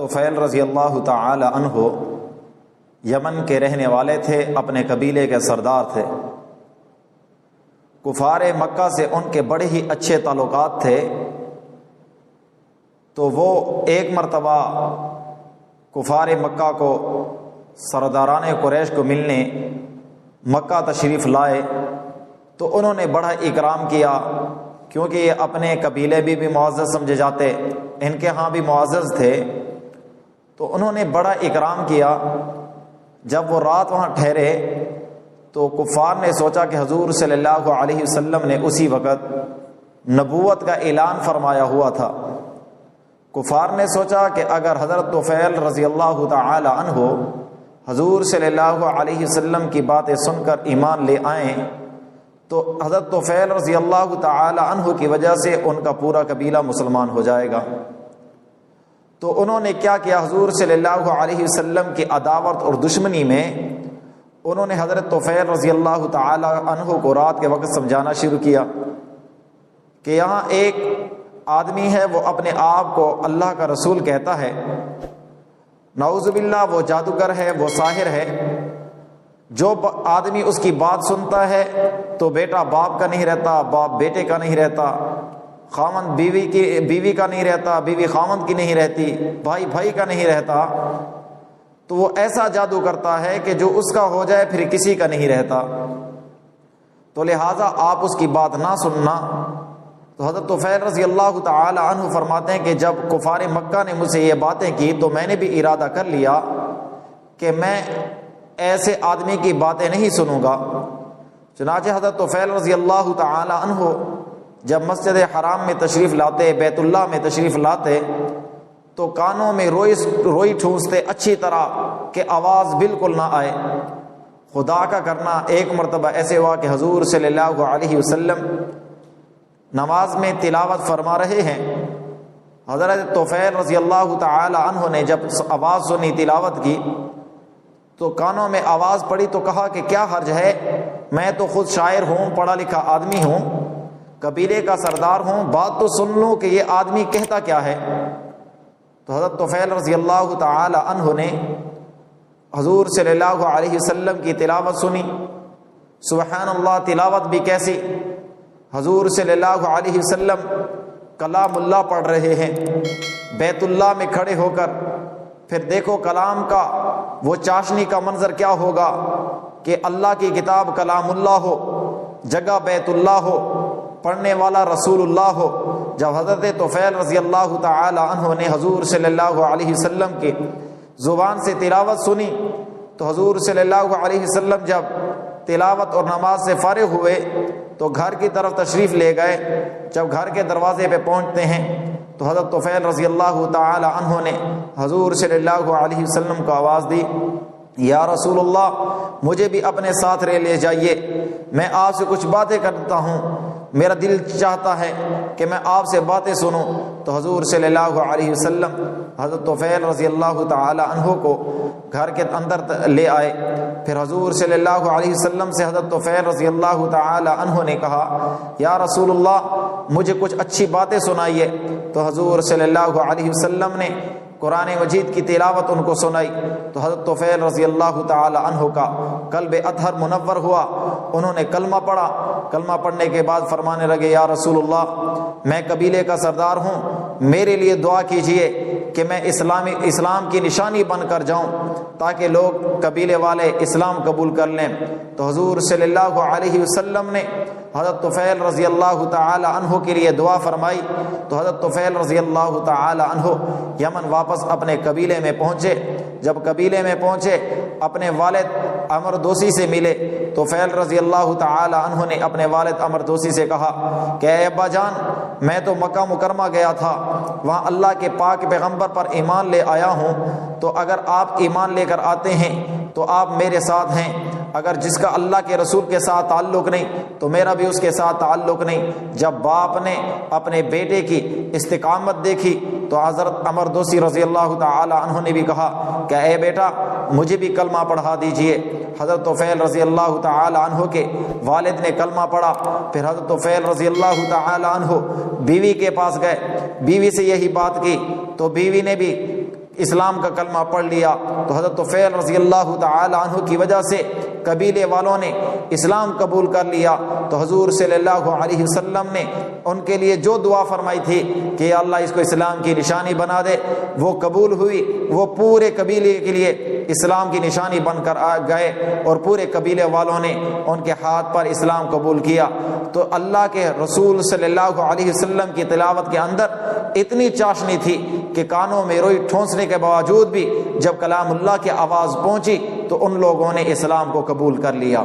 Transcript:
طفیل رضی اللہ تعالی عنہ یمن کے رہنے والے تھے، اپنے قبیلے کے سردار تھے۔ کفار مکہ سے ان کے بڑے ہی اچھے تعلقات تھے، تو وہ ایک مرتبہ کفار مکہ کو سرداران قریش کو ملنے مکہ تشریف لائے، تو انہوں نے بڑا اکرام کیا، کیونکہ یہ اپنے قبیلے بھی معزز سمجھے جاتے، ان کے ہاں بھی معزز تھے، تو انہوں نے بڑا اکرام کیا۔ جب وہ رات وہاں ٹھہرے تو کفار نے سوچا کہ حضور صلی اللہ علیہ وسلم نے اسی وقت نبوت کا اعلان فرمایا ہوا تھا۔ کفار نے سوچا کہ اگر حضرت طفیل رضی اللہ تعالی عنہ حضور صلی اللہ علیہ وسلم کی باتیں سن کر ایمان لے آئیں تو حضرت طفیل رضی اللہ تعالی عنہ کی وجہ سے ان کا پورا قبیلہ مسلمان ہو جائے گا۔ تو انہوں نے کیا کیا، حضور صلی اللہ علیہ وسلم کی عداوت اور دشمنی میں انہوں نے حضرت طفیل رضی اللہ تعالی عنہ کو رات کے وقت سمجھانا شروع کیا کہ یہاں ایک آدمی ہے، وہ اپنے آپ کو اللہ کا رسول کہتا ہے، نعوذ باللہ وہ جادوگر ہے، وہ ساحر ہے۔ جو آدمی اس کی بات سنتا ہے تو بیٹا باپ کا نہیں رہتا، باپ بیٹے کا نہیں رہتا، خاوند بیوی کا نہیں رہتا، بیوی خاوند کی نہیں رہتی، بھائی بھائی کا نہیں رہتا، تو وہ ایسا جادو کرتا ہے کہ جو اس کا ہو جائے پھر کسی کا نہیں رہتا، تو لہٰذا آپ اس کی بات نہ سننا۔ تو حضرت طفیل رضی اللہ تعالی عنہ فرماتے ہیں کہ جب کفار مکہ نے مجھ سے یہ باتیں کی تو میں نے بھی ارادہ کر لیا کہ میں ایسے آدمی کی باتیں نہیں سنوں گا۔ چنانچہ حضرت طفیل رضی اللہ تعالی عنہ جب مسجد حرام میں تشریف لاتے، بیت اللہ میں تشریف لاتے، تو کانوں میں روئی ٹھونستے اچھی طرح کہ آواز بالکل نہ آئے۔ خدا کا کرنا ایک مرتبہ ایسے ہوا کہ حضور صلی اللہ علیہ وسلم نماز میں تلاوت فرما رہے ہیں، حضرت طفیل رضی اللہ تعالی عنہ نے جب آواز سنی تلاوت کی تو کانوں میں آواز پڑی تو کہا کہ کیا حرج ہے، میں تو خود شاعر ہوں، پڑھا لکھا آدمی ہوں، قبیلے کا سردار ہوں، بات تو سن لوں کہ یہ آدمی کہتا کیا ہے۔ تو حضرت طفیل رضی اللہ تعالی عنہ نے حضور صلی اللہ علیہ وسلم کی تلاوت سنی۔ سبحان اللہ، تلاوت بھی کیسی، حضور صلی اللہ علیہ وسلم کلام اللہ پڑھ رہے ہیں بیت اللہ میں کھڑے ہو کر۔ پھر دیکھو کلام کا وہ چاشنی کا منظر کیا ہوگا کہ اللہ کی کتاب کلام اللہ ہو، جگہ بیت اللہ ہو، پڑھنے والا رسول اللہ ہو۔ جب حضرت طفیل رضی اللہ تعالی عنہ نے حضور صلی اللہ علیہ وسلم کی زبان سے تلاوت سنی تو حضور صلی اللہ علیہ وسلم جب تلاوت اور نماز سے فارغ ہوئے تو گھر کی طرف تشریف لے گئے۔ جب گھر کے دروازے پہ پہنچتے ہیں تو حضرت طفیل رضی اللہ تعالی عنہ نے حضور صلی اللہ علیہ وسلم کو آواز دی، یا رسول اللہ مجھے بھی اپنے ساتھ لے جائیے، میں آپ سے کچھ باتیں کرتا ہوں، میرا دل چاہتا ہے کہ میں آپ سے باتیں سنوں۔ تو حضور صلی اللہ علیہ وسلم حضرت طفیل رضی اللہ تعالی عنہ کو گھر کے اندر لے آئے۔ پھر حضور صلی اللہ علیہ وسلم سے حضرت طفیل رضی اللہ تعالی عنہ نے کہا، یا رسول اللہ مجھے کچھ اچھی باتیں سنائیے۔ تو حضور صلی اللہ علیہ وسلم نے قرآن مجید کی تلاوت ان کو سنائی تو حضرت طفیل رضی اللہ تعالی عنہ کا قلب اطہر منور ہوا، انہوں نے کلمہ پڑھا۔ کلمہ پڑھنے کے بعد فرمانے لگے، یا رسول اللہ میں قبیلے کا سردار ہوں، میرے لیے دعا کیجئے کہ میں اسلام کی نشانی بن کر جاؤں تاکہ لوگ قبیلے والے اسلام قبول کر لیں۔ تو حضور صلی اللہ علیہ وسلم نے حضرت طفیل رضی اللہ تعالی عنہ کے لیے دعا فرمائی تو حضرت طفیل رضی اللہ تعالی عنہ یمن واپس اپنے قبیلے میں پہنچے۔ جب قبیلے میں پہنچے اپنے والد عمر دوسی سے ملے تو طفیل رضی اللہ تعالی عنہ نے اپنے والد عمر دوسی سے کہا کہ اے ابا جان، میں تو مکہ مکرمہ گیا تھا، وہاں اللہ کے پاک پیغمبر پر ایمان لے آیا ہوں، تو اگر آپ ایمان لے کر آتے ہیں تو آپ میرے ساتھ ہیں، اگر جس کا اللہ کے رسول کے ساتھ تعلق نہیں تو میرا بھی اس کے ساتھ تعلق نہیں۔ جب باپ نے اپنے بیٹے کی استقامت دیکھی تو حضرت عمر دوسی رضی اللہ تعالی عنہ نے بھی کہا کہ اے بیٹا مجھے بھی کلمہ پڑھا دیجئے۔ حضرت طفیل رضی اللہ تعالی عنہ کے والد نے کلمہ پڑھا۔ پھر حضرت طفیل رضی اللہ تعالی عنہ بیوی کے پاس گئے، بیوی سے یہی بات کی تو بیوی نے بھی اسلام کا کلمہ پڑھ لیا۔ تو حضرت طفیل رضی اللہ تعالی عنہ کی وجہ سے قبیلے والوں نے اسلام قبول کر لیا۔ تو حضور صلی اللہ علیہ وسلم نے ان کے لیے جو دعا فرمائی تھی کہ اللہ اس کو اسلام کی نشانی بنا دے، وہ قبول ہوئی۔ وہ پورے قبیلے کے لیے اسلام کی نشانی بن کر گئے اور پورے قبیلے والوں نے ان کے ہاتھ پر اسلام قبول کیا۔ تو اللہ کے رسول صلی اللہ علیہ وسلم کی تلاوت کے اندر اتنی چاشنی تھی کہ کانوں میں روئی ٹھونسنے کے باوجود بھی جب کلام اللہ کی آواز پہنچی تو ان لوگوں نے اسلام کو قبول کر لیا۔